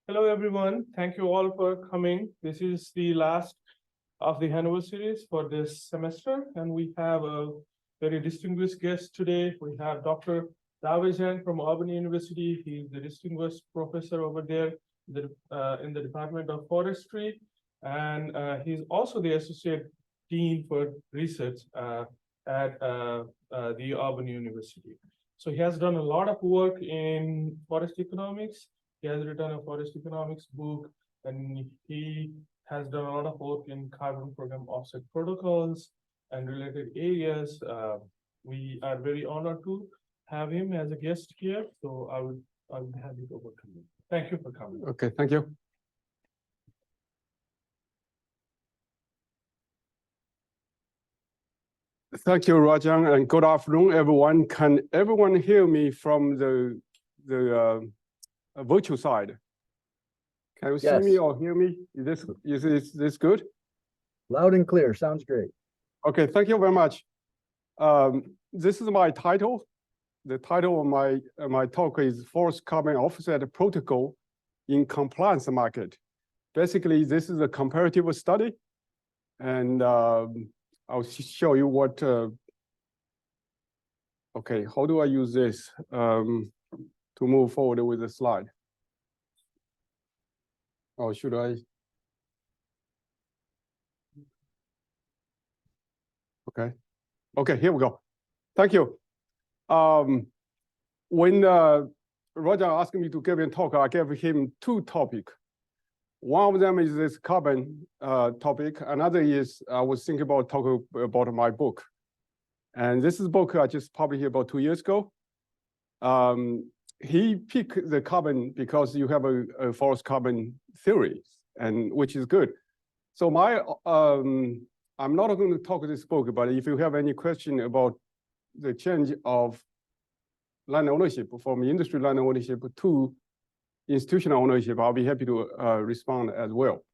Hello, everyone. Thank you all for coming. This is the last of the Hanover series for this semester, and we have a very distinguished guest today. We have Dr. Daowei Zhang from Auburn University. He's the distinguished professor over there in the Department of Forestry, and he's also the associate dean for research at the Auburn University. So he has done a lot of work in forest economics. He has written a forest economics book, and he has done a lot of work in carbon program offset protocols and related areas. We are very honored to have him as a guest here. So I would hand it over to you. Thank you for coming. Okay, thank you. Thank you, Rajang, and good afternoon, everyone. Can everyone hear me from the virtual side? Can you see me or hear me? Is this good? Loud and clear. Sounds great. Okay, thank you very much. This is my title. The title of my talk is Forest Carbon Offset Protocol in Compliance Market. Basically, this is a comparative study, and I'll show you what. Okay, how do I use this to move forward with the slide? Or should I? Okay, here we go. Thank you. When Roger asked me to give a talk, I gave him two topics. One of them is this carbon topic. Another is I was thinking about talking about my book. And this is a book I just published about 2 years ago. He picked the carbon because you have a forest carbon theory, and which is good. So I'm not going to talk this book, but if you have any question about the change of land ownership from industry land ownership to institutional ownership, I'll be happy to respond as well.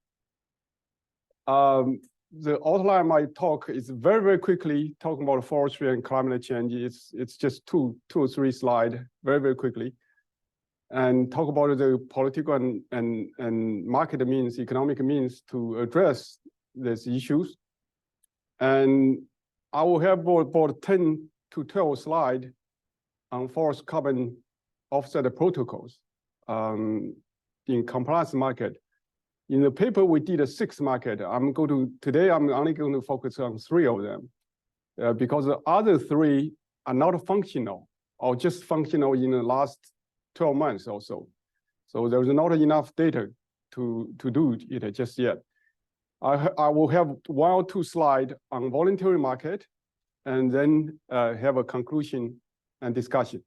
The outline of my talk is very, very quickly talking about forestry and climate change. It's just two or three slides, very, very quickly, and talk about the political and market means, economic means to address these issues. And I will have about 10 to 12 slides on forest carbon offset protocols in compliance market. In the paper, we did 6 markets. Today I'm only going to focus on 3 of them because the other 3 are not functional or just functional in the last 12 months or so. So there's not enough data to do it just yet. I will have 1 or 2 slides on voluntary market and then have a conclusion and discussion.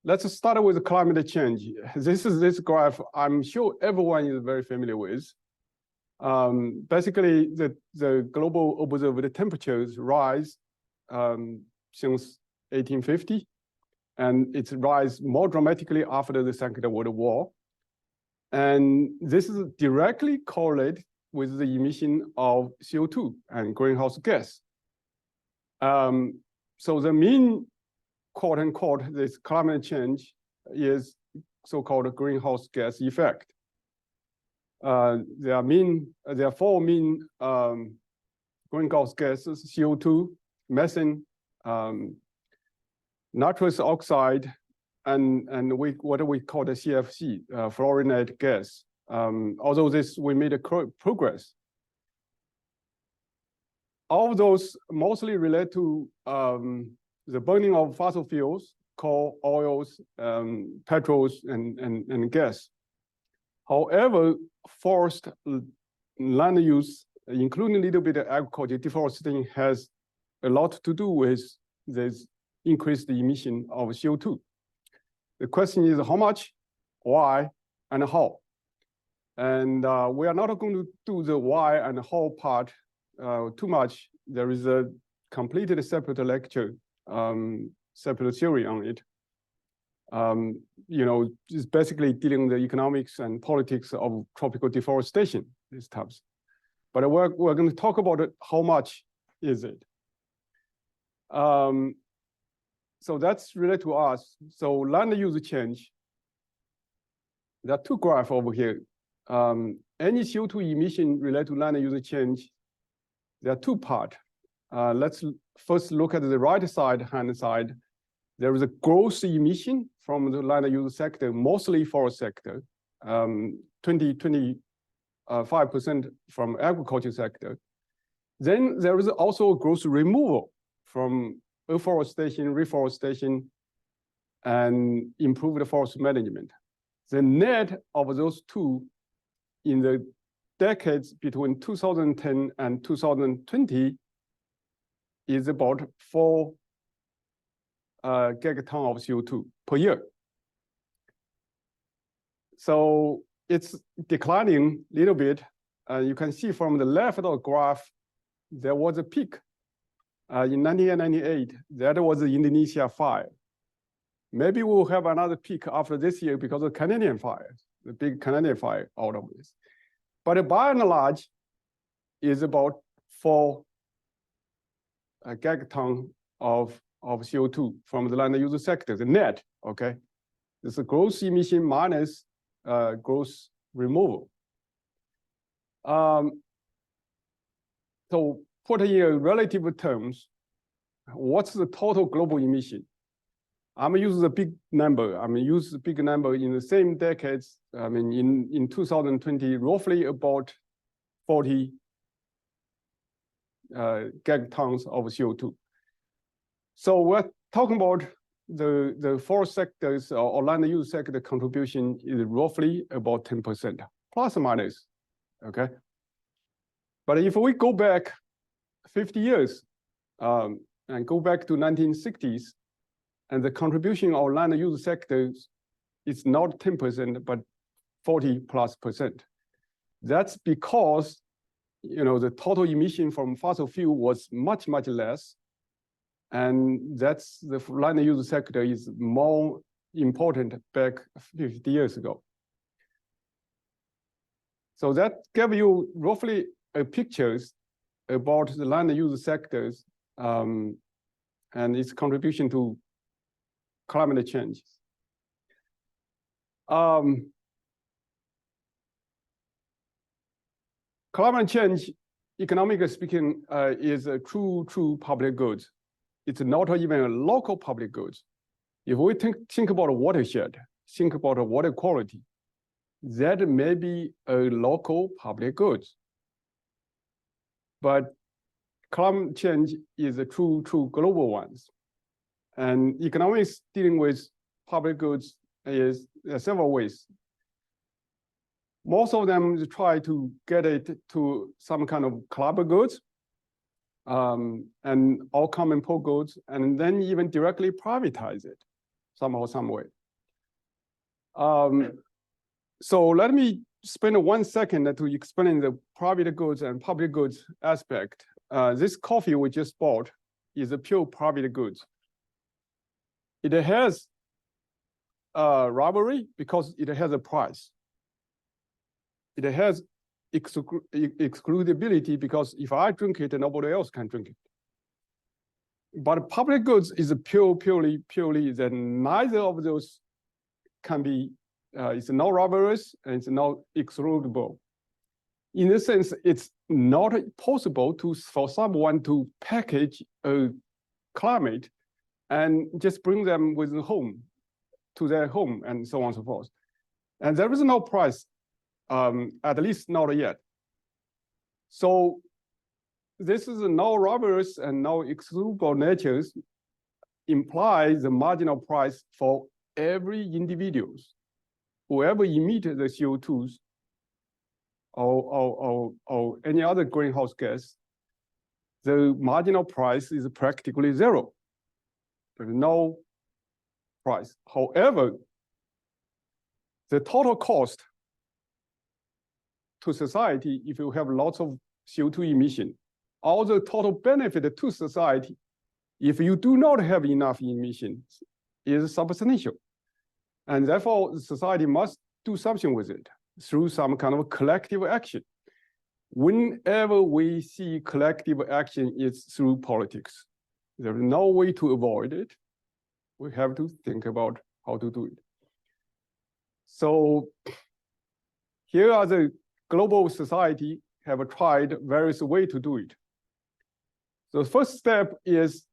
Let's start with climate change. This graph, I'm sure everyone is very familiar with. Basically, the global observed temperatures rise since 1850, and it's rise more dramatically after the Second World War. And this is directly correlated with the emission of CO2 and greenhouse gas. So the mean, quote unquote, this climate change is so-called greenhouse gas effect. There are 4 mean greenhouse gases: CO2, methane, nitrous oxide, and what we call the CFC, fluorinated gas. Although we made a progress. All of those mostly relate to the burning of fossil fuels, coal, oils, petrols, and gas. However, forest land use, including a little bit of agriculture, deforestation, has a lot to do with this increased emission of CO2. The question is how much, why, and how. And we are not going to do the why and how part too much. There is a completely separate lecture, separate theory on it. It's basically dealing with the economics and politics of tropical deforestation, these types. But we're going to talk about it, how much is it? So that's related to us. So land use change There are two graphs over here. Any CO2 emission related to land use change, there are two parts. Let's first look at the right hand side. There is a gross emission from the land use sector, mostly forest sector, 25% from agriculture sector. Then there is also a gross removal from afforestation, reforestation, and improved forest management. The net of those two in the decades between 2010 and 2020 is about 4 gigaton of CO2 per year. So it's declining a little bit. You can see from the left of the graph, there was a peak in 1998. That was the Indonesia fire. Maybe we'll have another peak after this year because of Canadian fires, the big Canadian fire out of this. But by and large, is about 4 gigaton of CO2 from the land use sector, the net, okay? It's a gross emission minus gross removal. So put in relative terms, what's the total global emission? I'm using the big number. Use the big number in the same decades. In 2020, roughly about 40 gigatons of CO2. So we're talking about the forest sectors or land use sector contribution is roughly about 10%, plus or minus, okay? But if we go back 50 years and go back to 1960s, and the contribution of land use sectors is not 10%, but 40+%. That's because, the total emission from fossil fuel was much, much less. And that's the land use sector is more important back 50 years ago. So that gave you roughly a pictures about the land use sectors and its contribution to climate change. Climate change, economically speaking, is a true public good. It's not even a local public good. If we think about a watershed, think about a water quality, that may be a local public good. But climate change is a true global one. And economics dealing with public goods is several ways. Most of them try to get it to some kind of club goods and all common pool goods, and then even directly privatize it somehow, some way. So let me spend 1 second to explain the private goods and public goods aspect. This coffee we just bought is a pure private goods. It has rivalry because it has a price. It has excludability because if I drink it, nobody else can drink it. But public goods is purely then neither of those can be, it's not rivalrous and it's not excludable. In this sense, it's not possible for someone to package a climate and just bring them with home to their home and so on and so forth. And there is no price, at least not yet. So this is no rivalrous and no excludable natures implies the marginal price for every individuals, whoever emit the CO2s or any other greenhouse gas, the marginal price is practically zero. There's no price. However, the total cost to society, if you have lots of CO2 emission, all the total benefit to society, if you do not have enough emissions, is substantial. And therefore, society must do something with it through some kind of collective action. Whenever we see collective action, it's through politics. There's no way to avoid it. We have to think about how to do it. So here are the global society have tried various ways to do it. The first step is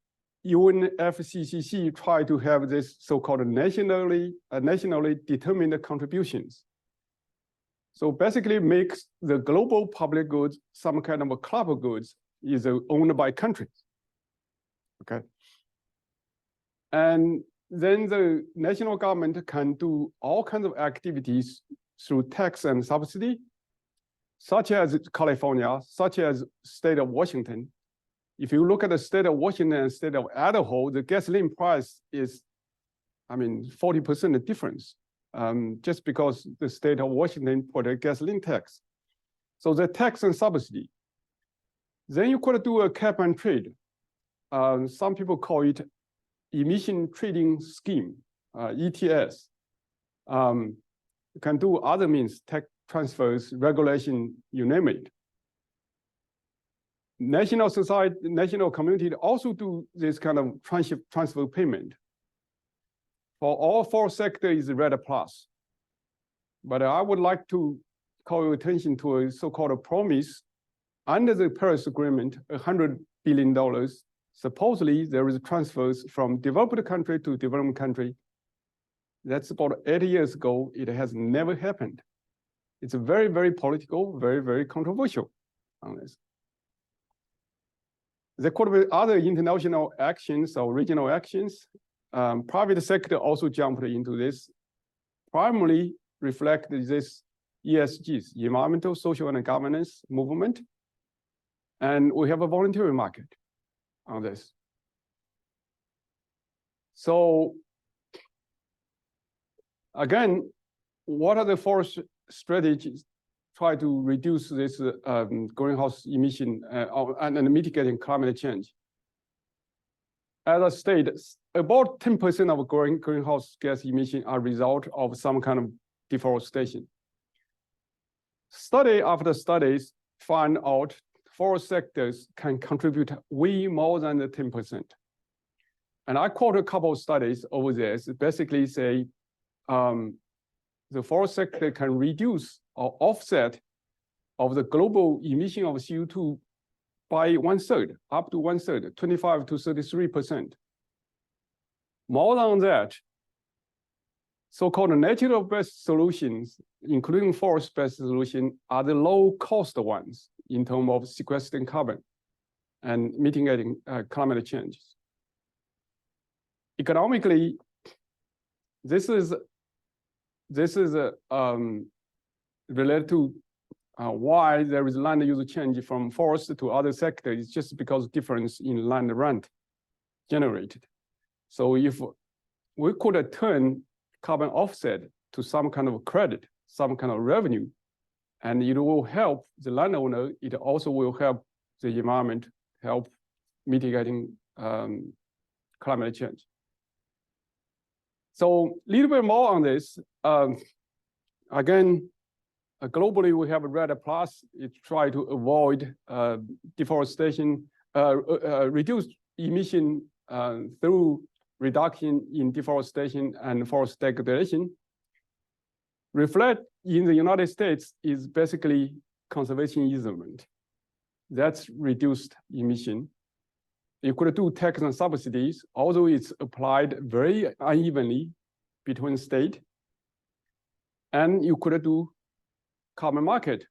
UNFCCC try to have this so-called nationally determined contributions. So basically makes the global public goods some kind of a club of goods is owned by countries, okay? And then the national government can do all kinds of activities through tax and subsidy, such as California, such as state of Washington. If you look at the state of Washington and state of Idaho, the gasoline price is, 40% difference, just because the state of Washington put a gasoline tax. So the tax and subsidy. Then you could do a cap and trade. Some people call it emission trading scheme, ETS. You can do other means, tech transfers, regulation, you name it. National society, national community also do this kind of transfer payment. For all four sectors is red plus. But I would like to call your attention to a so-called promise. Under the Paris Agreement, $100 billion, supposedly there is transfers from developed country to developing country. That's about 80 years ago. It has never happened. It's very, very political, very, very controversial on this. There could be other international actions or regional actions. Private sector also jumped into this, primarily reflect this ESGs, environmental, social, and governance movement. And we have a voluntary market on this. So again, what are the forest strategies try to reduce this greenhouse emission and mitigating climate change? As I stated, about 10% of greenhouse gas emission are result of some kind of deforestation. Study after studies find out forest sectors can contribute way more than the 10%. And I quote a couple of studies over there. So basically say the forest sector can reduce or offset of the global emission of CO2 by 1/3, up to 1/3, 25 to 33%. More than that, so-called natural-based solutions, including forest-based solutions, are the low-cost ones in terms of sequestering carbon and mitigating climate changes. Economically, this is related to why there is land use change from forest to other sectors. It's just because difference in land rent generated. So if we could turn carbon offset to some kind of credit, some kind of revenue, and it will help the landowner, it also will help the environment, help mitigating climate change. So a little bit more on this. Again, globally, we have a red plus. It try to avoid deforestation, reduce emission through reduction in deforestation and forest degradation. Reflect in the United States is basically conservation easement. That's reduced emission. You could do tax and subsidies, although it's applied very unevenly between state. And you could do carbon market.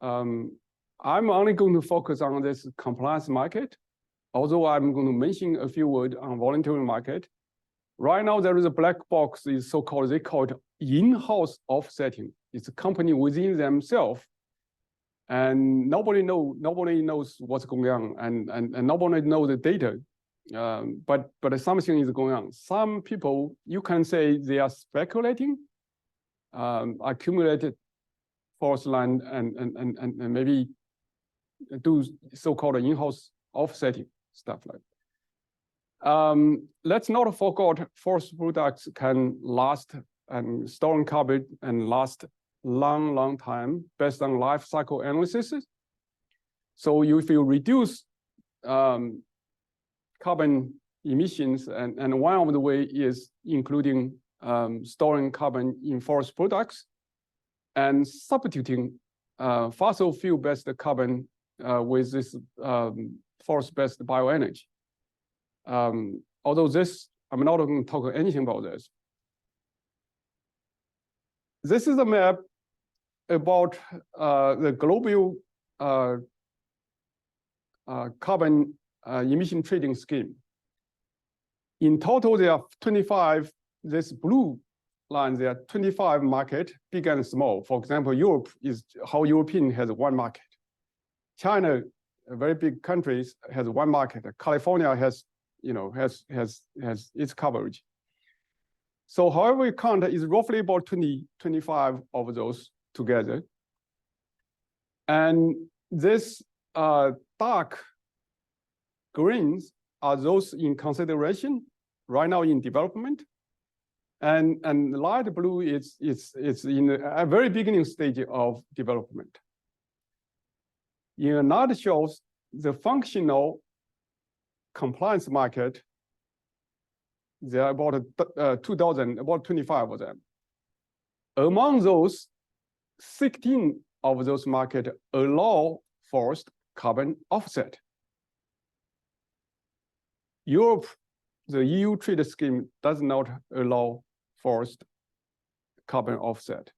I'm only going to focus on this compliance market, although I'm going to mention a few words on voluntary market. Right now, there is a black box, is so-called, they call it in-house offsetting. It's a company within themselves, and nobody knows what's going on, and nobody knows the data. But something is going on. Some people, you can say they are speculating, accumulated forest land and maybe do so-called in-house offsetting stuff like that. Let's not forget forest products can last and storing carbon and last long time based on life cycle analysis. So if you reduce carbon emissions, and one of the way is including storing carbon in forest products and substituting fossil fuel-based carbon with this forest-based bioenergy. Although this, I'm not going to talk anything about this. This is a map about the global carbon emission trading scheme. In total, there are 25, this blue line, there are 25 markets, big and small. For example, Europe is how European has one market. China, a very big country, has one market. California has, has its coverage. So however you count, is roughly about 25 of those together. And this dark greens are those in consideration right now in development. And light blue is in a very beginning stage of development. In a nutshell, the functional compliance market, there are about 2,000, about 25 of them. Among those, 16 of those markets allow forced carbon offset. Europe, the EU trade scheme does not allow forced carbon offset,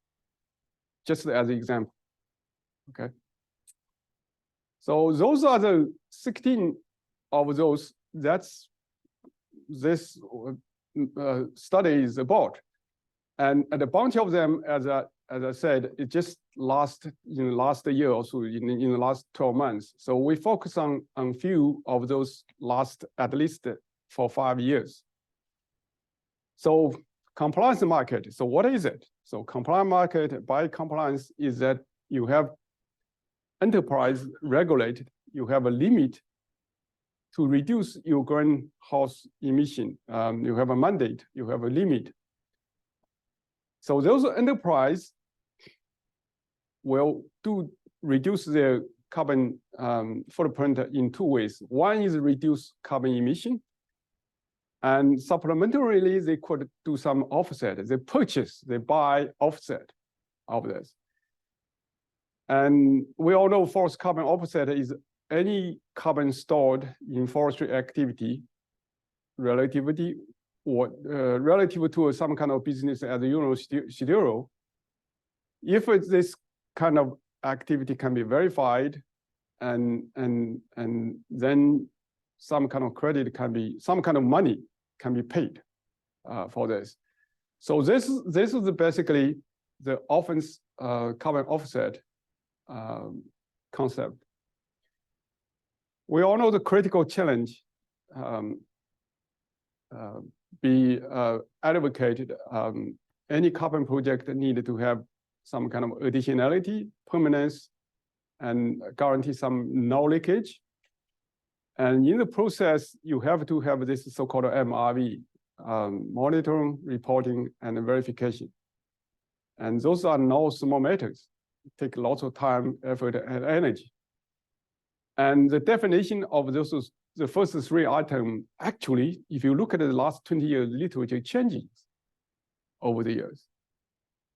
just as an example, okay? So those are the 16 of those, that's this study is about. And a bunch of them, as I said, it just last year or so, in the last 12 months. So we focus on few of those last at least for 5 years. So compliance market, so what is it? So compliance market by compliance is that you have enterprise regulated, you have a limit to reduce your greenhouse emission. You have a mandate, you have a limit. So those enterprise will reduce their carbon footprint in 2 ways. One is reduce carbon emission, and supplementarily, they could do some offset. They buy offset of this. And we all know forest carbon offset is any carbon stored in forestry activity relativity or relative to some kind of business as zero. If this kind of activity can be verified, and then some kind of credit can be, some kind of money can be paid for this. So this is basically the offense carbon offset concept. We all know the critical challenge be advocated. Any carbon project needed to have some kind of additionality, permanence, and guarantee some non-leakage. And in the process, you have to have this so-called MRV, monitoring, reporting, and verification. And those are no small matters. Take lots of time, effort, and energy. And the definition of those, the first 3 items, actually, if you look at the last 20 years literature, changes over the years.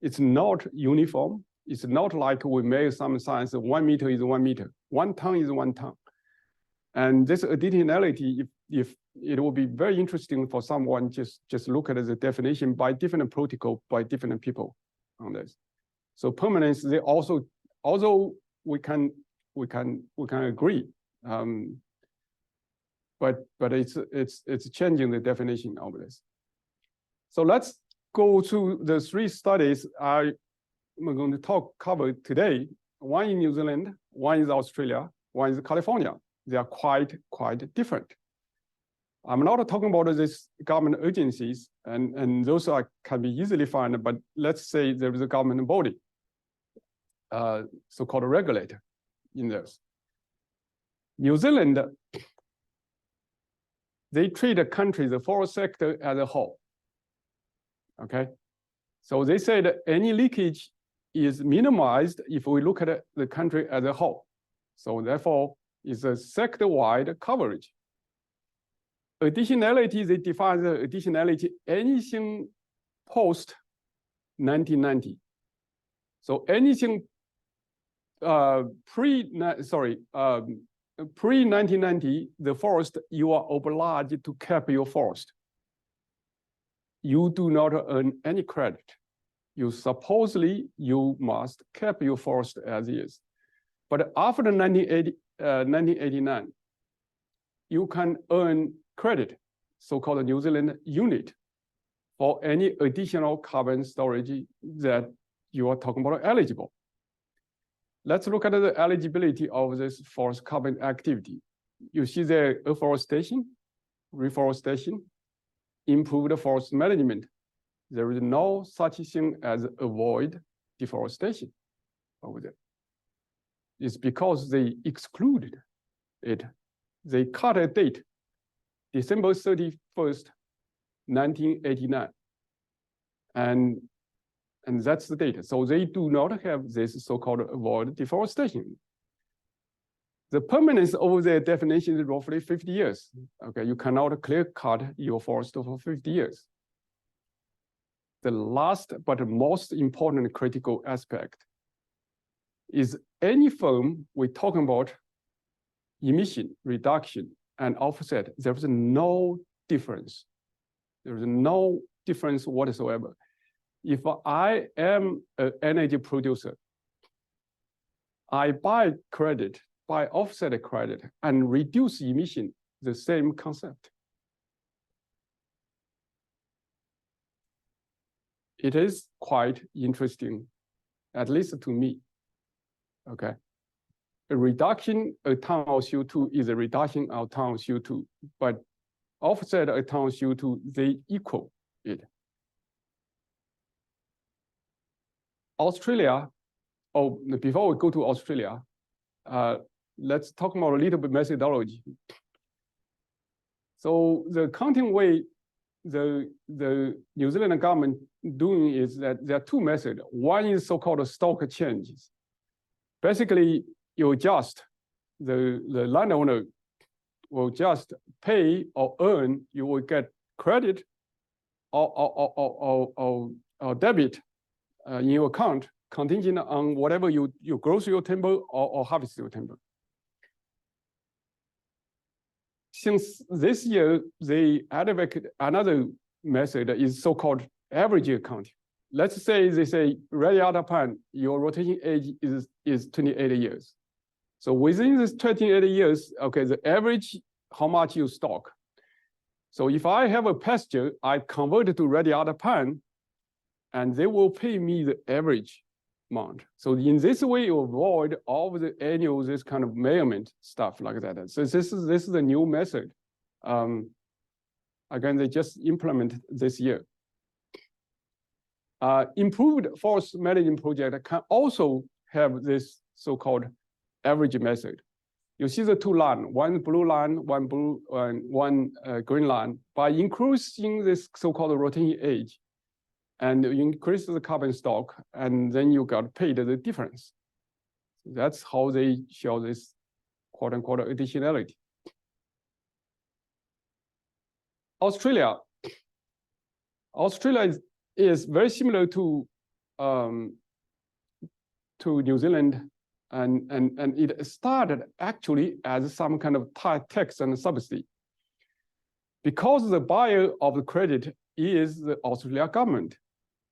It's not uniform. It's not like we made some science, 1 meter is 1 meter, 1 ton is 1 ton. And this additionality, if it will be very interesting for someone just look at the definition by different protocol, by different people on this. So permanence, they also, although we can agree, but it's changing the definition of this. So let's go to the 3 studies I'm going to cover today. One in New Zealand, one is Australia, one is California. They are quite different. I'm not talking about these government agencies, and those can be easily found, but let's say there is a government body, so-called regulator in this. New Zealand, they treat the country, the forest sector as a whole, okay? So they say that any leakage is minimized if we look at the country as a whole. So therefore, it's a sector-wide coverage. Additionality, they define the additionality, anything post 1990. So anything pre-1990, the forest, you are obliged to cap your forest. You do not earn any credit. You must cap your forest as is. But after 1989, you can earn credit, so-called New Zealand unit, for any additional carbon storage that you are talking about eligible. Let's look at the eligibility of this forest carbon activity. You see the afforestation, reforestation, improved forest management. There is no such thing as avoid deforestation over there. It's because they excluded it. They cut a date, December 31st, 1989. And that's the date. So they do not have this so-called avoid deforestation. The permanence over their definition is roughly 50 years. Okay, you cannot clear cut your forest for 50 years. The last but most important critical aspect is any firm we're talking about emission reduction and offset, there is no difference. There is no difference whatsoever. If I am an energy producer, I buy credit, buy offset credit, and reduce emission, the same concept. It is quite interesting, at least to me, okay? A reduction a ton of CO2 is a reduction of ton of CO2, but offset a ton of CO2, they equal it. Australia, before we go to Australia, let's talk about a little bit methodology. So the accounting way the New Zealand government doing is that there are two methods. One is so-called stock changes. Basically, you adjust, the landowner will just pay or earn, you will get credit or debit in your account contingent on whatever you grow your timber or harvest your timber. Since this year, they advocate another method is so-called average accounting. Let's say they say radiata pine, your rotation age is 28 years. So within this 28 years, okay, the average, how much you stock. So if I have a pasture, I convert it to radiata pine, and they will pay me the average amount. So in this way, you avoid all of the annual, this kind of measurement stuff like that. So this is a new method. Again, they just implement this year. Improved forest management project can also have this so-called average method. You see the two lines, one blue line, one blue and one green line. By increasing this so-called rotating age, and you increase the carbon stock, and then you got paid the difference. That's how they show this quote-unquote additionality. Australia is very similar to New Zealand, and it started actually as some kind of tax and subsidy. Because the buyer of the credit is the Australia government.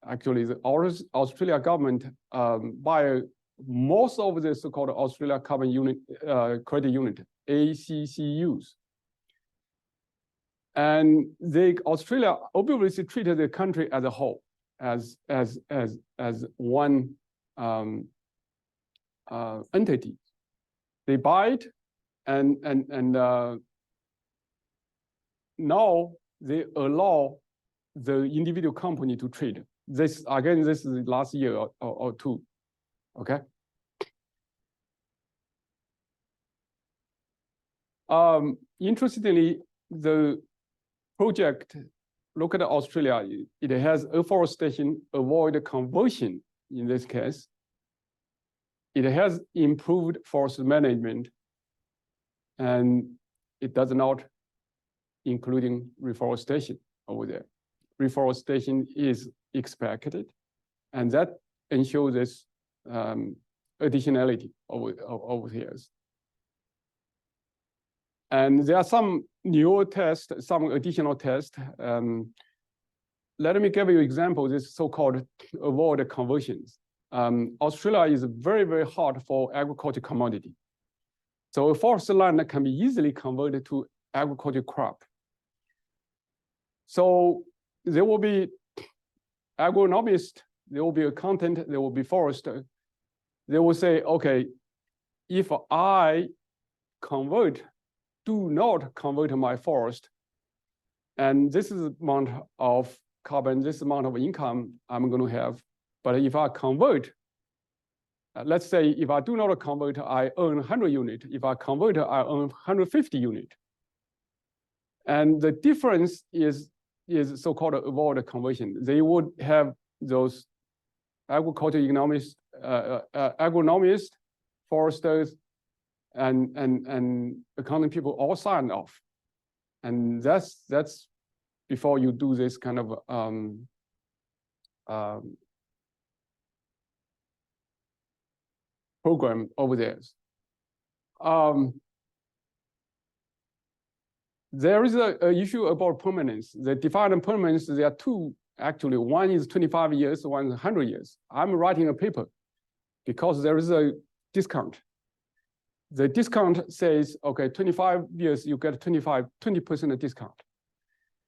Actually, the Australia government buy most of the so-called Australia carbon unit credit unit, ACCUs. And Australia obviously treated the country as a whole, as one entity. They buy it, and now they allow the individual company to trade. This again, this is last year or two, okay? Interestingly, the project, look at Australia, it has afforestation, avoid conversion in this case. It has improved forest management, and it does not including reforestation over there. reforestation is expected, and that ensures this additionality over here. And there are some newer tests, some additional tests. Let me give you an example. This so-called avoid conversions. Australia is very, very hard for agriculture commodity. So a forest land can be easily converted to agriculture crop. So there will be agronomist, there will be accountant, there will be forester. They will say, okay, if I do not convert my forest, and this is the amount of carbon, this amount of income I'm going to have. But if I convert, let's say if I do not convert, I earn 100 units. If I convert, I earn 150 units. And the difference is so-called avoid conversion. They would have those agriculture economists, agronomists, foresters, and accounting people all sign off. And that's before you do this kind of program over there. There is an issue about permanence. The defined permanence, there are two actually. One is 25 years, one is 100 years. I'm writing a paper because there is a discount. The discount says, okay, 25 years, you get 20% discount.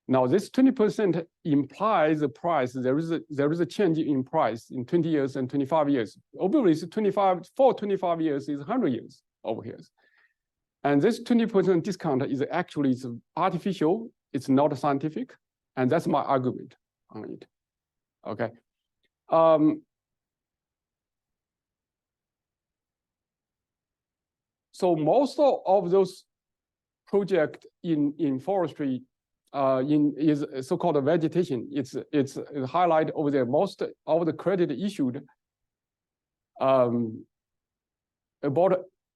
Now this 20% implies the price. There is a change in price in 20 years and 25 years. Obviously, 25 years is 100 years over here. And this 20% discount is actually artificial. It's not scientific. And that's my argument on it. Okay. So most of those projects in forestry is so-called vegetation. It's highlighted over there. Most of the credit issued, about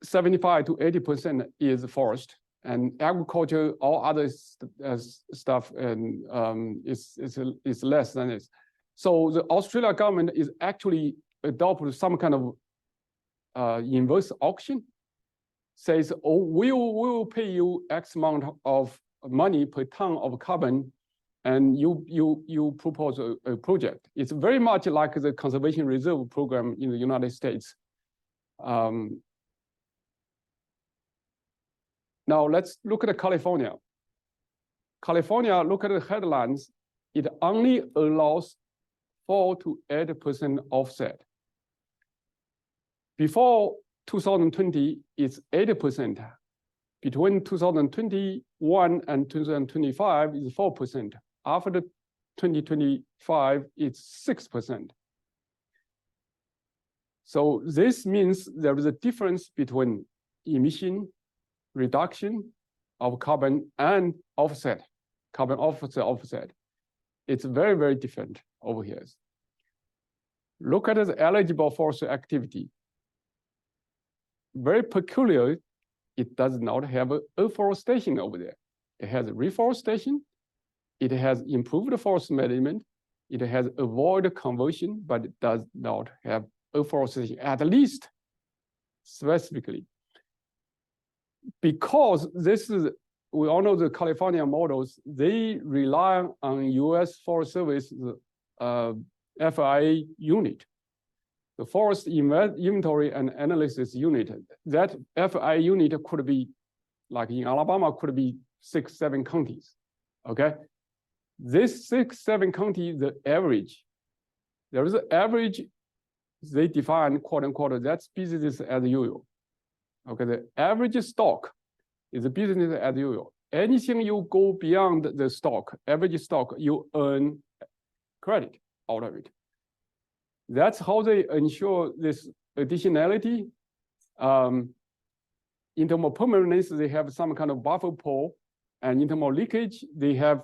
75 to 80% is forest, and agriculture, all other stuff, and is less than this. So the Australia government is actually adopted some kind of inverse auction. Says, oh, we will pay you X amount of money per ton of carbon, and you propose a project. It's very much like the conservation reserve program in the United States. Now let's look at California. California, look at the headlines. It only allows 4 to 8% offset. Before 2020, it's 80%. Between 2021 and 2025 is 4%. After 2025, it's 6%. So this means there is a difference between emission reduction of carbon and offset, carbon offset. It's very, very different over here. Look at the eligible forestry activity. Very peculiar, it does not have afforestation over there. It has reforestation, it has improved forest management, it has avoided conversion, but it does not have afforestation, at least specifically. Because this is, we all know the California models, they rely on US Forest Service FIA unit. The forest inventory and analysis unit, that FIA unit could be, like in Alabama, could be 6, 7 counties, okay? This 6, 7 counties, the average, there is an average, they define, quote unquote, that's business as usual. Okay, the average stock is a business as usual. Anything you go beyond the stock, average stock, you earn credit out of it. That's how they ensure this additionality. In terms of permanence, they have some kind of buffer pole, and in terms of leakage, they have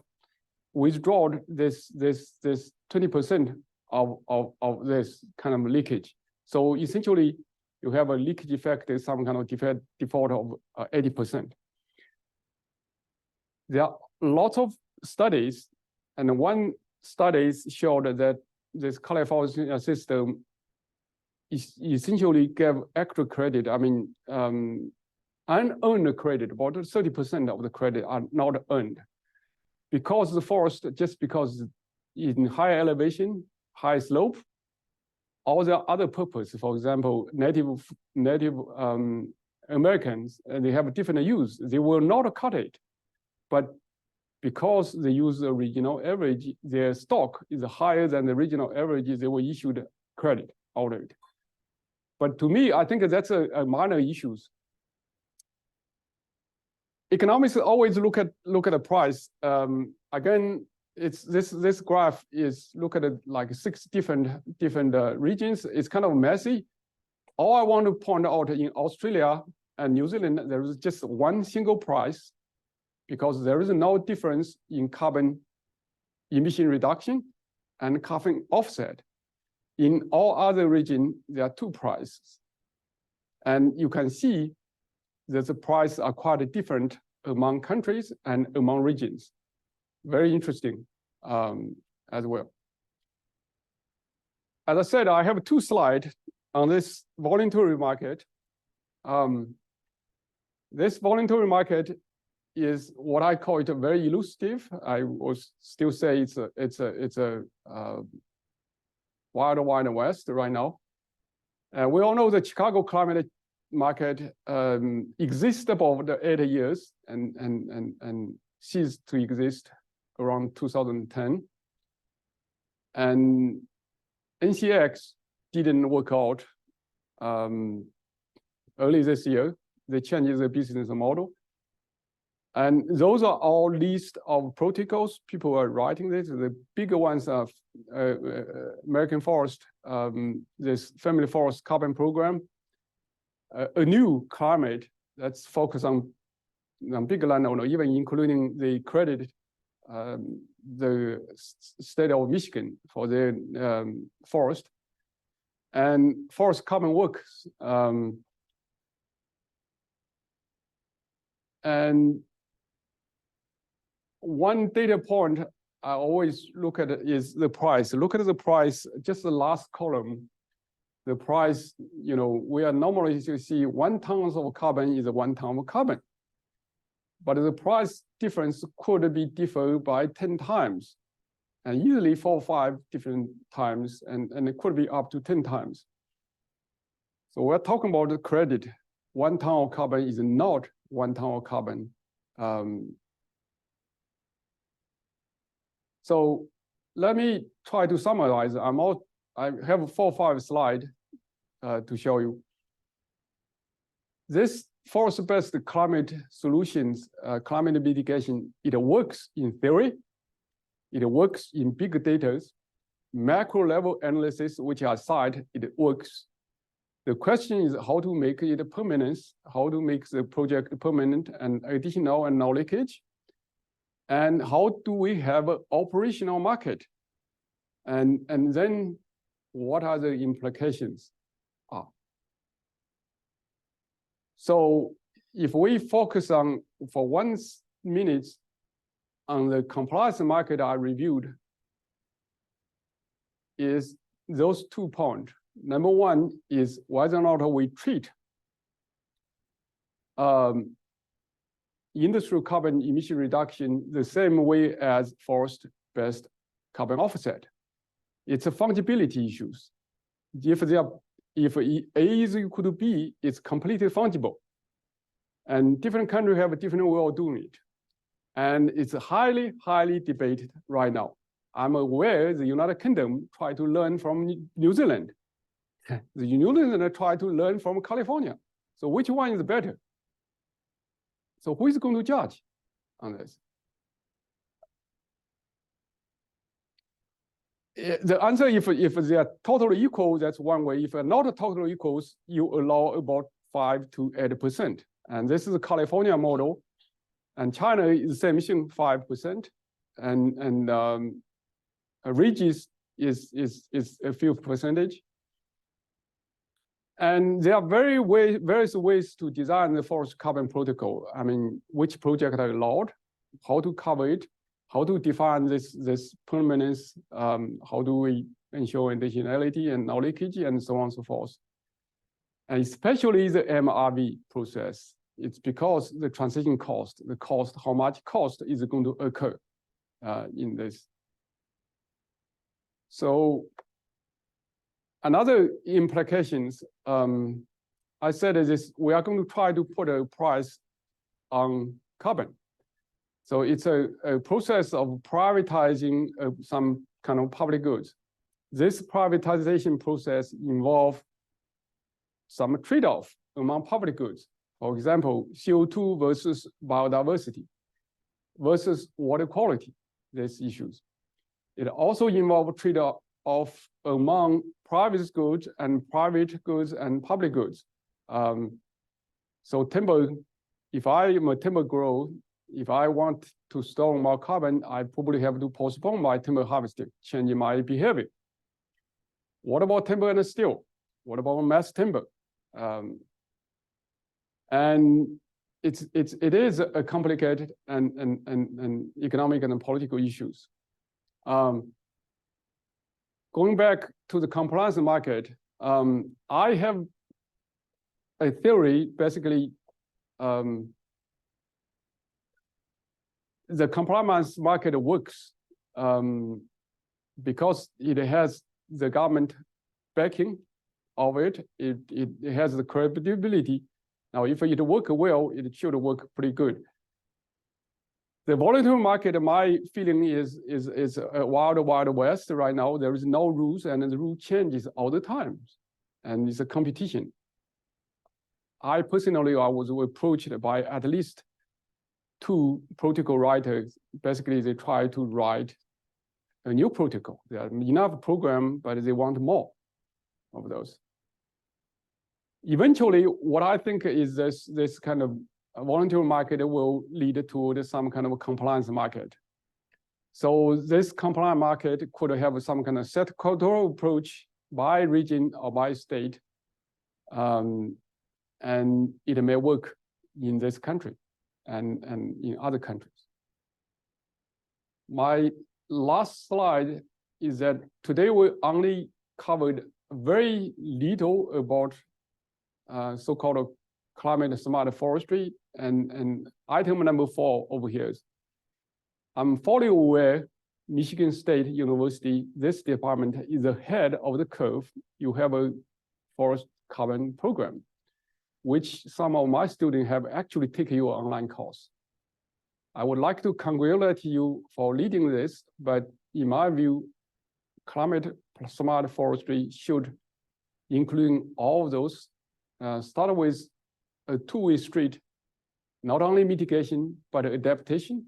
withdrawn this 20% of this kind of leakage. So essentially, you have a leakage effect, is some kind of default of 80%. There are lots of studies, and one studies showed that this California system essentially gave extra credit. I mean, unearned credit, about 30% of the credit are not earned. Because the forest, just because in high elevation, high slope, all the other purpose, for example, Native Americans, they have a different use. They will not cut it, but because they use the regional average, their stock is higher than the regional average, they will issue the credit out of it. But to me, I think that's a minor issues. Economics always look at the price. Again, it's this graph is look at it like 6 different regions. It's kind of messy. All I want to point out in Australia and New Zealand, there is just one single price because there is no difference in carbon emission reduction and carbon offset. In all other regions, there are 2 prices. And you can see that the prices are quite different among countries and among regions. Very interesting as well. As I said, I have 2 slides on this voluntary market. This voluntary market is what I call it a very elusive. I will still say it's a wild west right now. We all know the Chicago climate market exists about 8 years and ceased to exist around 2010. And NCX didn't work out early this year. They changed the business model. And those are all list of protocols. People are writing this. The bigger ones are American Forest, this Family Forest Carbon Program, a new climate that's focused on big landowner, even including the credit, the state of Michigan for their forest, and forest carbon works. And one data point I always look at is the price. Look at the price, just the last column. The price, you know, we are normally to see 1 ton of carbon is 1 ton of carbon. But the price difference could be differed by 10 times, and usually 4 or 5 different times, and it could be up to 10 times. So we're talking about the credit. 1 ton of carbon is not 1 ton of carbon. So let me try to summarize. I have 4 or 5 slides to show you. This forest-based climate solutions, climate mitigation, it works in theory. It works in big data. Macro level analysis, which I cite, it works. The question is how to make it permanence, how to make the project permanent and additional and non-leakage. And how do we have an operational market? And then what are the implications? So if we focus on, for 1 minute, on the compliance market I reviewed, is those 2 points. Number 1 is whether or not we treat industrial carbon emission reduction the same way as forest-based carbon offset. It's a fungibility issues. If A is equal to B, it's completely fungible. And different countries have a different way of doing it. And it's highly, highly debated right now. I'm aware the United Kingdom tried to learn from New Zealand. The New Zealand tried to learn from California. So which one is better? So who is going to judge on this? The answer, if they are totally equal, that's one way. If they're not totally equals, you allow about 5 to 8%. And this is the California model. And China is the same thing, 5%. And Regis is a few percentage. And there are various ways to design the forest carbon protocol. I mean, which project are allowed, how to cover it, how to define this permanence, how do we ensure additionality and non-leakage, and so on and so forth. And especially the MRV process, it's because the transition cost, how much cost is going to occur in this. So another implications, I said is we are going to try to put a price on carbon. So it's a process of privatizing some kind of public goods. This privatization process involves some trade-off among public goods. For example, CO2 versus biodiversity versus water quality, these issues. It also involves trade-off among private goods and public goods. So timber, if I am a timber grower, if I want to store more carbon, I probably have to postpone my timber harvesting, changing my behavior. What about timber and steel? What about mass timber? And it is a complicated and economic and political issues. Going back to the compliance market, I have a theory, basically, the compliance market works because it has the government backing of it. It has the credibility. Now, if it works well, it should work pretty good. The voluntary market, my feeling is a wild west right now. There is no rules, and the rule changes all the time, and it's a competition. I personally, I was approached by at least 2 protocol writers. Basically, they try to write a new protocol. There are enough program, but they want more of those. Eventually, what I think is this kind of voluntary market will lead to some kind of a compliance market. So this compliance market could have some kind of sectoral approach by region or by state, and it may work in this country and in other countries. My last slide is that today we only covered very little about so-called climate smart forestry, and item number 4 over here is, I'm fully aware Michigan State University, this department is ahead of the curve. You have a forest carbon program, which some of my students have actually taken your online course. I would like to congratulate you for leading this, but in my view, climate smart forestry should include all of those, start with a 2-way street, not only mitigation, but adaptation,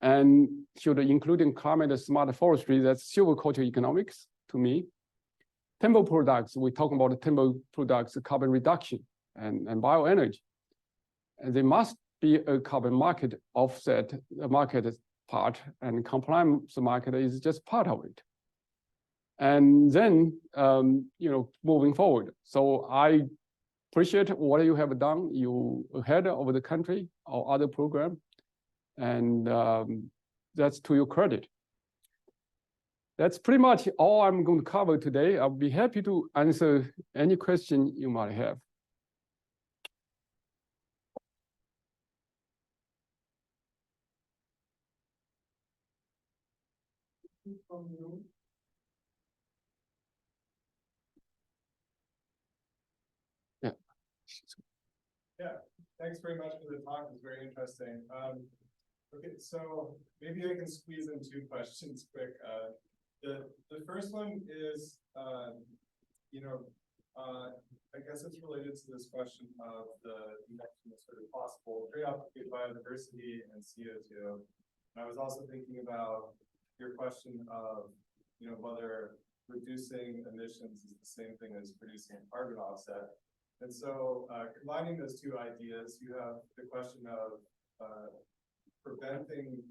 and should include climate smart forestry. That's silviculture economics to me. Timber products, we talk about timber products, carbon reduction and bioenergy. And they must be a carbon market offset, the market part, and compliance market is just part of it. And then, moving forward. So I appreciate what you have done. You ahead of the country or other program, and that's to your credit. That's pretty much all I'm going to cover today. I'll be happy to answer any question you might have. Yeah. Yeah, thanks very much for the talk. It was very interesting. Okay, so maybe I can squeeze in 2 questions quick. The first one is, I guess it's related to this question of the sort of possible trade-off between biodiversity and CO2. And I was also thinking about your question of, whether reducing emissions is the same thing as producing carbon offset. And so combining those 2 ideas, you have the question of preventing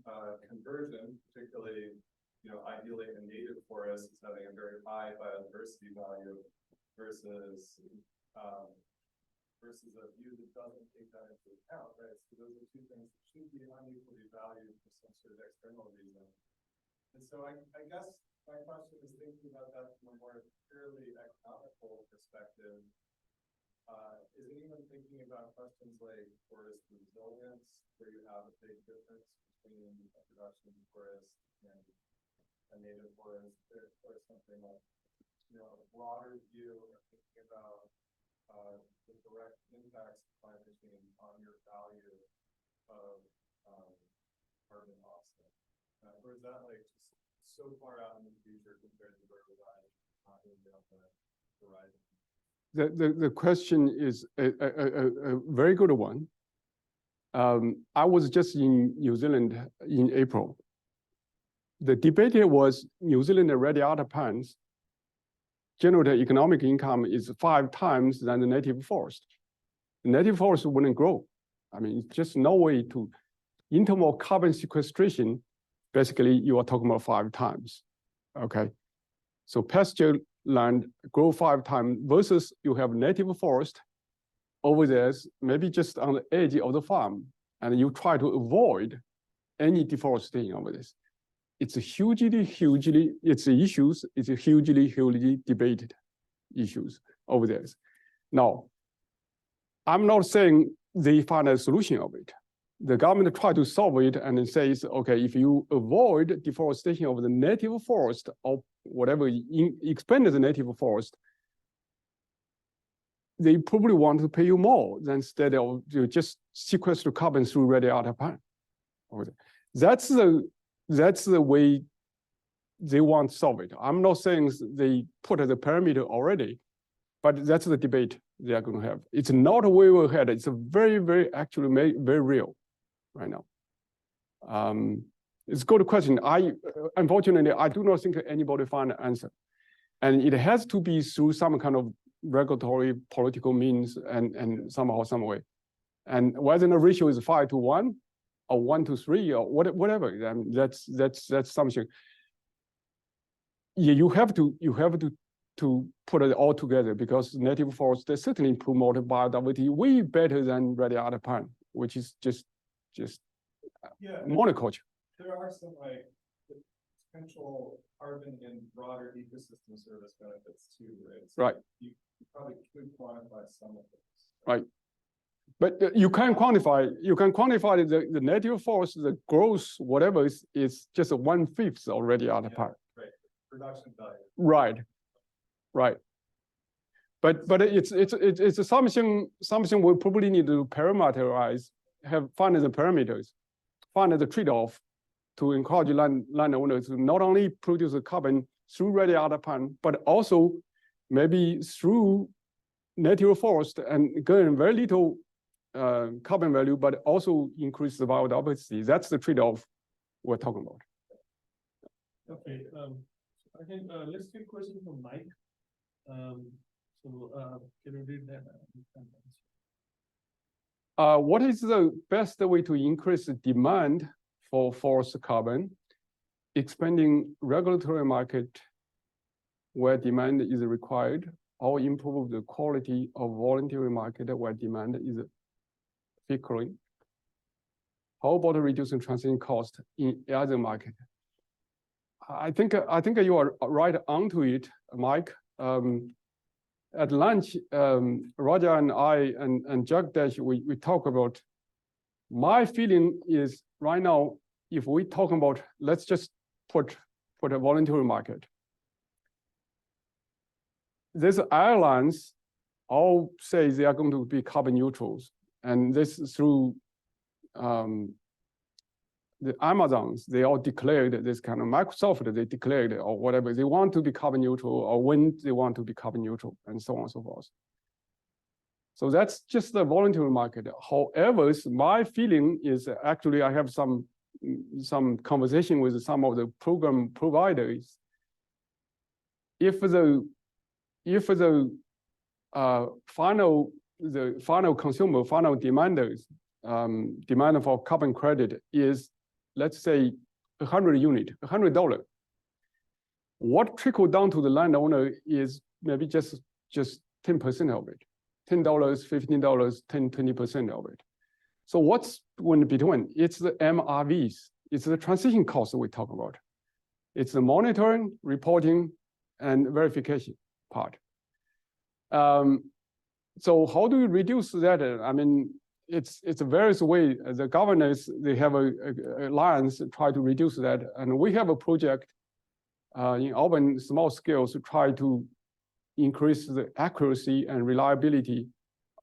conversion, particularly, ideally in native forests is having a very high biodiversity value versus versus a view that doesn't take that into account, right? So those are two things that should be unequally valued for some sort of external reason. And so I guess my question is thinking about that from a more purely economical perspective. Is anyone thinking about questions like forest resilience, where you have a big difference between a production forest and a native forest, or something like, a broader view of thinking about the direct impacts of climate change on your value of carbon offset? Or is that like just so far out in the future compared to where we're at, not really on the horizon? The question is a very good one. I was just in New Zealand in April. The debate here was New Zealand red otter pines generate economic income is 5 times than the native forest. The native forest wouldn't grow. I mean, it's just no way to, in terms of carbon sequestration, basically you are talking about 5 times, okay? So pasture land grow 5 times versus you have native forest over there, maybe just on the edge of the farm, and you try to avoid any deforestation over this. It's a hugely debated issues over there. Now, I'm not saying they find a solution of it. The government try to solve it and it says, okay, if you avoid deforestation of the native forest or whatever, expand the native forest, they probably want to pay you more than instead of just sequester carbon through red otter pine. That's the way they want to solve it. I'm not saying they put the parameter already, but that's the debate they are going to have. It's not a way ahead. It's a very, actually very real right now. It's a good question. Unfortunately, I do not think anybody find an answer. And it has to be through some kind of regulatory political means and somehow, some way. And whether the ratio is 5 to 1 or 1 to 3 or whatever, I mean, that's something. Yeah, you have to put it all together because native forests, they certainly promote biodiversity way better than red otter pine, which is just monoculture. There are some like potential carbon and broader ecosystem service benefits too, right? So right. You probably could quantify some of those. Right. But you can quantify the native forest, the growth, whatever is just 1/5 already out of part. Right. Production value. Right. Right. But it's something we probably need to parameterize, find the parameters, find the trade-off to encourage landowners to not only produce the carbon through red otter pine, but also maybe through native forest and gain very little carbon value, but also increase the biodiversity. That's the trade-off we're talking about. Okay, I think let's take a question from Mike. Can you read that? What is the best way to increase the demand for forest carbon? Expanding regulatory market where demand is required, or improve the quality of voluntary market where demand is flickering? How about reducing transition cost in other market? I think you are right onto it, Mike. At lunch, Roger and I and Jagdesh, we talk about, my feeling is right now, if we talk about, let's just put a voluntary market. These airlines all say they are going to be carbon neutrals, and this is through the Amazons, they all declared this kind of Microsoft, they declared or whatever, they want to be carbon neutral, or when they want to be carbon neutral, and so on and so forth. So that's just the voluntary market. However, my feeling is actually I have some conversation with some of the program providers. If the final consumer, final demanders, demand for carbon credit is, let's say, $100. What trickle down to the landowner is maybe just 10% of it. $10, $15, 10, 20% of it. So what's in between? It's the MRVs. It's the transition cost we talk about. It's the monitoring, reporting, and verification part. So how do we reduce that? I mean, it's a various way. The governors, they have a alliance to try to reduce that. And we have a project in urban small scales to try to increase the accuracy and reliability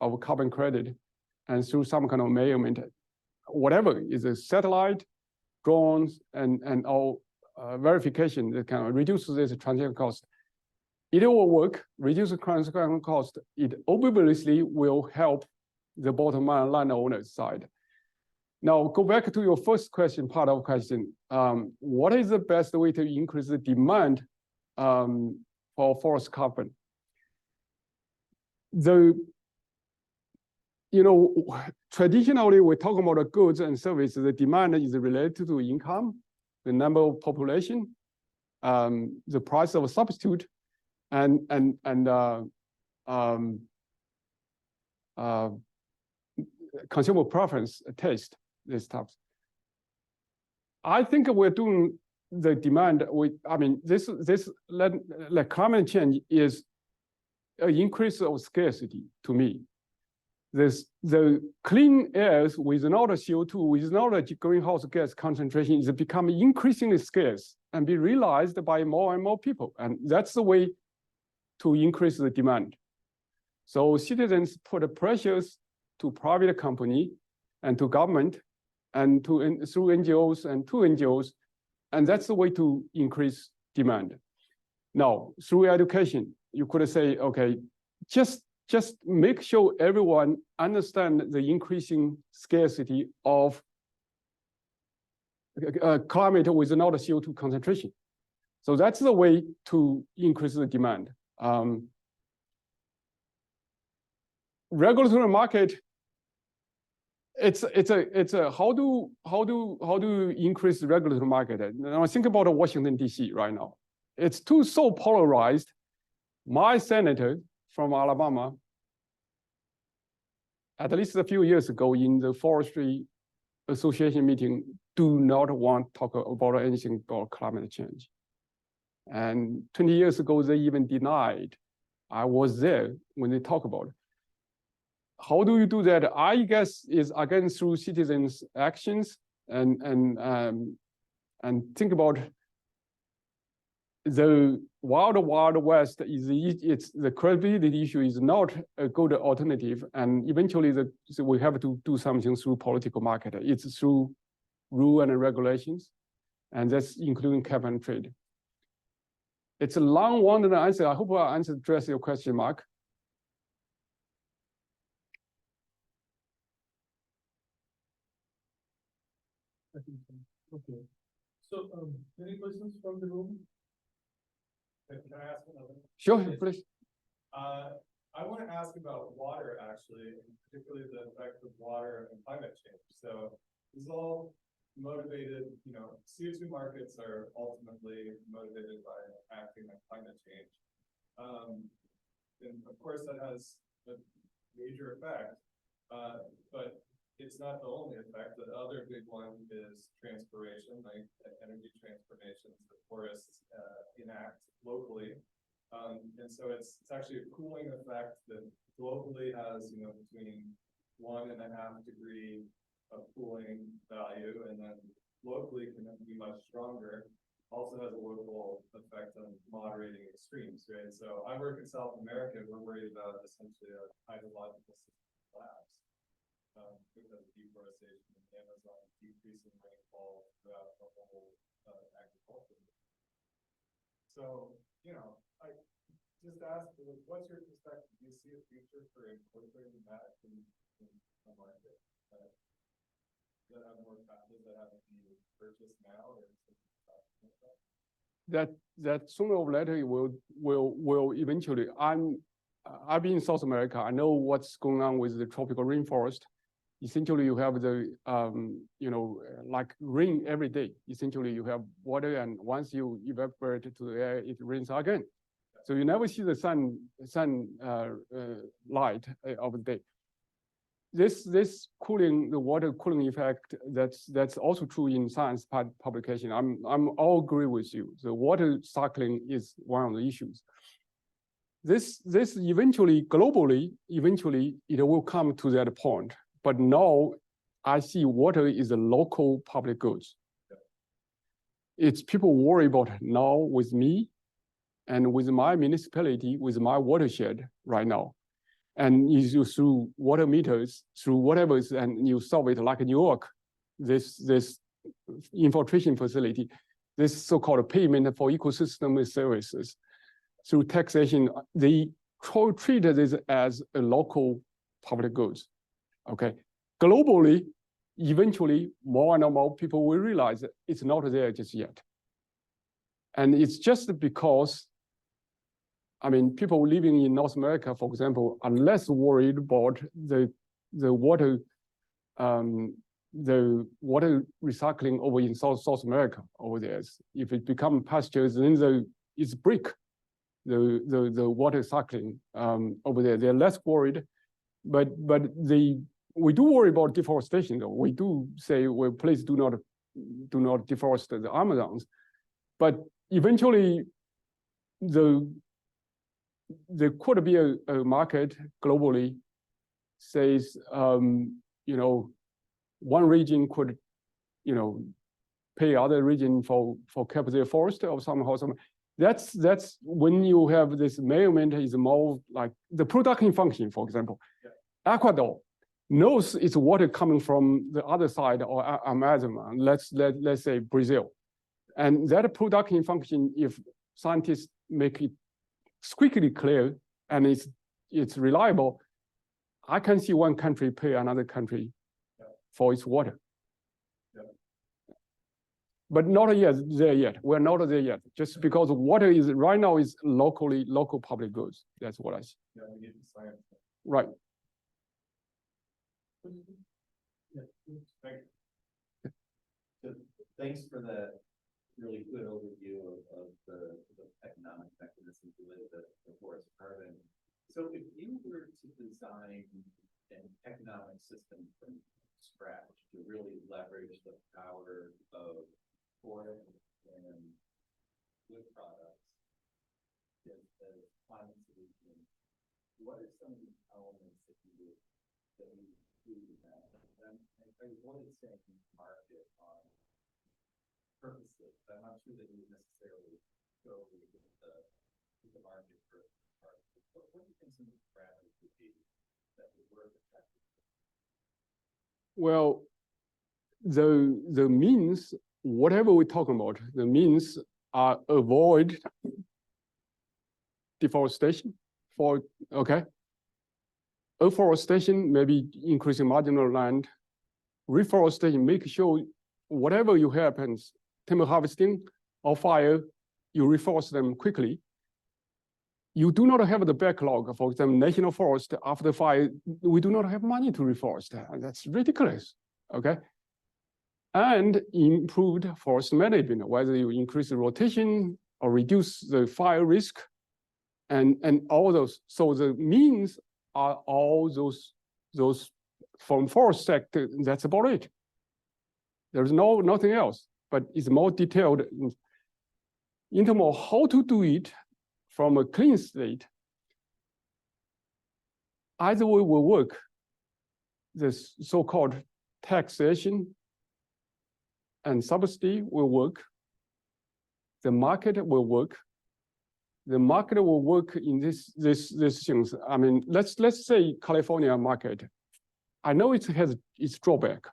of carbon credit, and through some kind of measurement, whatever is a satellite, drones, and all verification that can reduce this transaction cost. It will work, reduce the transaction cost. It obviously will help the bottom line landowners side. Now, go back to your first question, part of question. What is the best way to increase the demand for forest carbon? Traditionally, we're talking about the goods and services. The demand is related to income, the number of population, the price of a substitute, and consumer preference, taste, these types. I think we're doing the demand with, I mean, like climate change is an increase of scarcity to me. The clean airs without a CO2, without a greenhouse gas concentration is becoming increasingly scarce and be realized by more and more people. And that's the way to increase the demand. So citizens put pressures to private company and to government and through NGOs and to NGOs, and that's the way to increase demand. Now, through education, you could say, okay, just make sure everyone understand the increasing scarcity of climate without a CO2 concentration. So that's the way to increase the demand. Regulatory market, it's a how do you increase the regulatory market? Now think about Washington DC right now. It's so polarized. My senator from Alabama, at least a few years ago in the Forestry Association meeting, do not want to talk about anything about climate change. And 20 years ago, they even denied. I was there when they talk about it. How do you do that? I guess is again through citizens' actions and think about the wild west is the credibility issue is not a good alternative, and eventually so we have to do something through political market. It's through rule and regulations, and that's including cap and trade. It's a long-winded answer. I hope I address your question, Mark. Okay. So, any questions from the room? Can I ask another? Sure, please. I want to ask about water, actually, and particularly the effect of water and climate change. So this is all motivated, CO2 markets are ultimately motivated by acting on climate change. And of course, that has a major effect, but it's not the only effect. The other big one is transpiration, like energy transformations that forests enact locally. And so it's actually a cooling effect that globally has, between 1.5 degree of cooling value, and then locally can be much stronger. Also has a local effect on moderating extremes, right? So I work in South America. We're worried about essentially a hydrological system collapse. Because of deforestation in the Amazon, decreasing rainfall throughout the whole agriculture. So, I just ask, what's your perspective? Do you see a future for incorporating that in the market? That have more patents that have to be purchased now, or that sooner or later it will eventually. I've been in South America. I know what's going on with the tropical rainforest. Essentially, you have the like rain every day. Essentially, you have water, and once you evaporate to the air, it rains again. So you never see the sun light of the day. This cooling, the water cooling effect, that's also true in science publication. I'm all agree with you. The water cycling is one of the issues. This eventually, globally, it will come to that point. But now I see water is a local public goods. It's people worry about now with me and with my municipality, with my watershed right now. And you through water meters, through whatever, and you solve it like New York, this infiltration facility, this so-called payment for ecosystem services. Through taxation, they treat this as a local public goods. Okay, globally, eventually, more and more people will realize that it's not there just yet. And it's just because, I mean, people living in North America, for example, are less worried about the water recycling over in South America over there. If it becomes pastures, then it's brick. The water cycling over there, they're less worried, but we do worry about deforestation though. We do say, well, please do not deforest the Amazons, but eventually there could be a market globally says, you know, one region could, you know, pay other region for keep their forest or somehow. That's when you have this measurement is more like the production function, for example. Yeah. Ecuador knows it's water coming from the other side or Amazon, let's say Brazil. And that production function, if scientists make it quickly clear and it's reliable, I can see one country pay another country for its water. But not there yet. We're not there yet. Just because water is right now is local public goods. That's what I see. Yeah, we need the science. Right. Yeah. Thanks for that really good overview of the economic mechanisms related to the forest carbon. So if you were to design an economic system from scratch to really leverage the power of forest and wood products as climate solutions, what are some of the elements that you do that? And I avoid saying market on purposes, but I'm not sure that you would necessarily go with the market for parts. What do you think some of the parameters would be that would work effectively? Well, the means, whatever we're talking about, the means are avoid deforestation afforestation, maybe increasing marginal land, reforestation, make sure whatever you happens, timber harvesting or fire, you reforest them quickly. You do not have the backlog, for example, national forest after fire, we do not have money to reforest. That's ridiculous, okay? And improved forest management, whether you increase the rotation or reduce the fire risk and all those. So the means are all those from forest sector, that's about it. There's nothing else, but it's more detailed in terms of how to do it from a clean state. Either way will work. This so-called taxation and subsidy will work. The market will work. The market will work in these things. I mean, let's say California market. I know it has its drawback.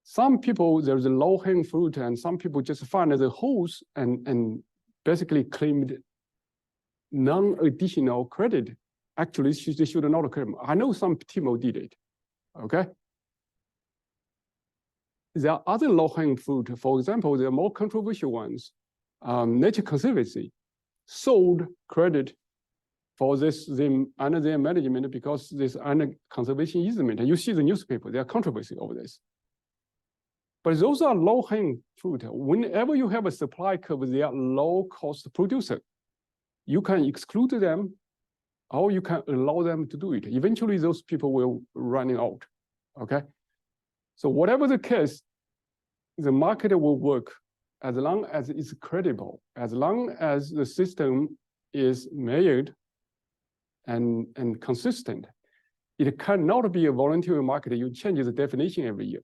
Some people, there's a low-hanging fruit, and some people just find the holes and basically claimed non-additional credit. Actually, they should not claim. I know some people did it, okay? There are other low-hanging fruit. For example, there are more controversial ones. Nature Conservancy sold credit for this under their management because this under conservation easement. And you see the newspaper, there are controversy over this. But those are low-hanging fruit. Whenever you have a supply curve, they are low-cost producer. you can exclude them, or you can allow them to do it. Eventually, those people will running out. Okay, so whatever the case, the market will work as long as it's credible, as long as the system is measured and consistent. It cannot be a voluntary market. You change the definition every year.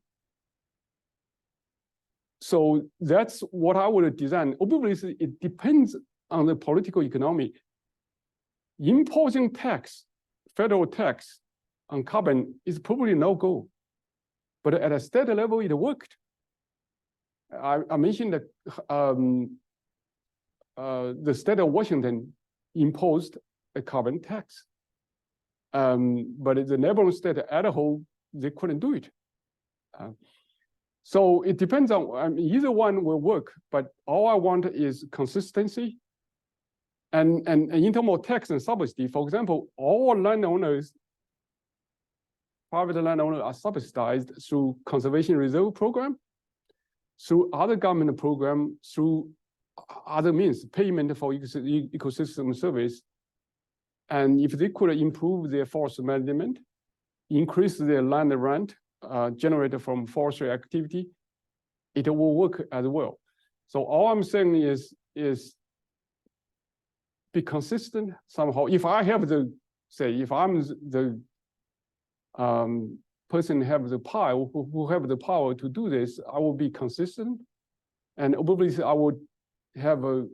So that's what I would design. Obviously, it depends on the political economy. Imposing tax, federal tax on carbon is probably no go. But at a state level, it worked. I mentioned that the state of Washington imposed a carbon tax. But the neighboring state, Idaho, they couldn't do it. So it depends on, either one will work, but all I want is consistency. And in terms of tax and subsidy, for example, all landowners, private landowners are subsidized through conservation reserve program, through other government program, through other means, payment for ecosystem service. And if they could improve their forest management, increase their land rent generated from forestry activity, it will work as well. So all I'm saying is be consistent somehow. If I have the, say, if I'm the person have the power, who have the power to do this, I will be consistent. And obviously I would have a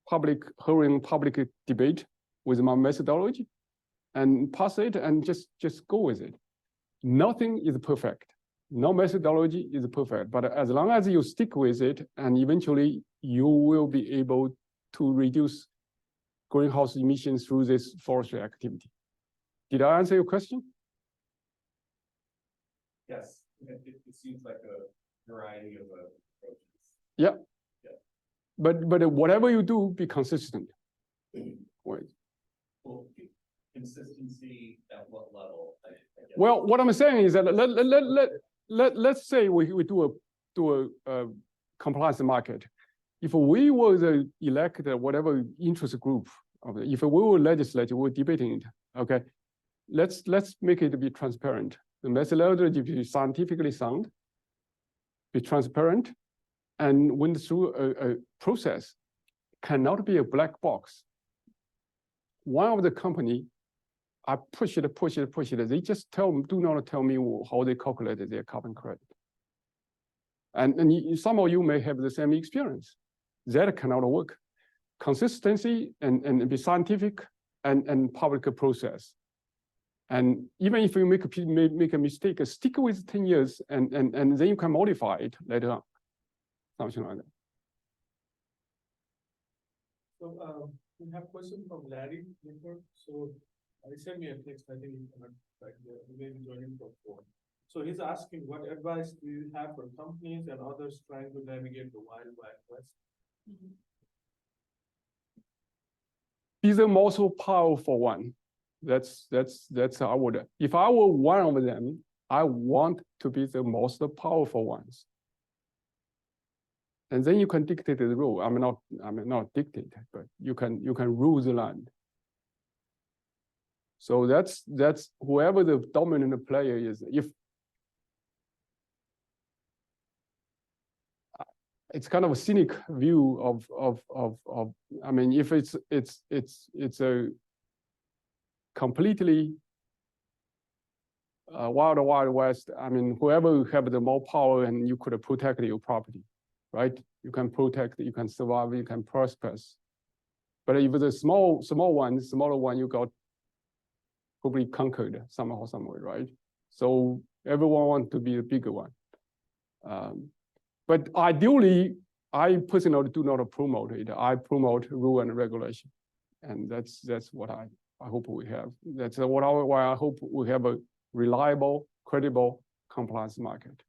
public hearing, public debate with my methodology and pass it and just go with it. Nothing is perfect. No methodology is perfect, but as long as you stick with it, and eventually you will be able to reduce greenhouse emissions through this forestry activity. Did I answer your question? Yes, it seems like a variety of approaches. Yeah. But whatever you do, be consistent. Wait. Well, consistency at what level? I guess. Well, what I'm saying is that let's say we do a compliance market. If we were the elected whatever interest group, if we were legislature, we're debating it. Okay, let's make it be transparent. The methodology be scientifically sound, be transparent, and went through a process. Cannot be a black box. One of the company, I push it. They just do not tell me how they calculated their carbon credit. And some of you may have the same experience. That cannot work. Consistency and be scientific and public process. And even if you make a mistake, stick with 10 years and then you can modify it later on. Something like that. So we have a question from Larry. So he sent me a text. I think he cannot maybe joining from phone. So he's asking, what advice do you have for companies and others trying to navigate the wild west? Be the most powerful one. That's how I would. If I were one of them, I want to be the most powerful ones. And then you can dictate the rule. I'm not dictate, but you can rule the land. So that's whoever the dominant player is. If it's kind of a cynic view of I mean, if it's a completely wild west. I mean, whoever have the more power and you could protect your property, right? You can protect, you can survive, you can prosper. But if the smaller one, you got probably conquered somehow, somewhere, right? So everyone wants to be the bigger one. But ideally, I personally do not promote it. I promote rule and regulation, and that's what I hope we have. That's why I hope we have a reliable, credible compliance market.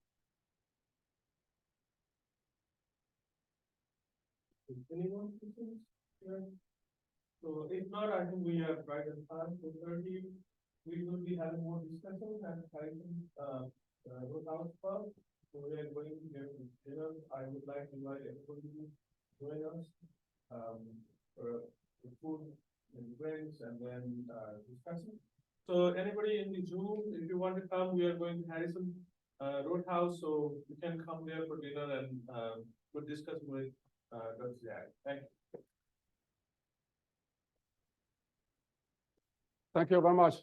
Anyone? Yeah. So if not, I think we are right at time. 4:30. We will be having more discussions and without first. So we are going to get dinner. I would like to invite everybody to join us for food and drinks and then, discussion. So anybody in the Zoom, if you want to come, we are going to Harrison, Roadhouse, so you can come there for dinner and, we'll discuss with, Dr. Zhang. Thank you. Thank you very much.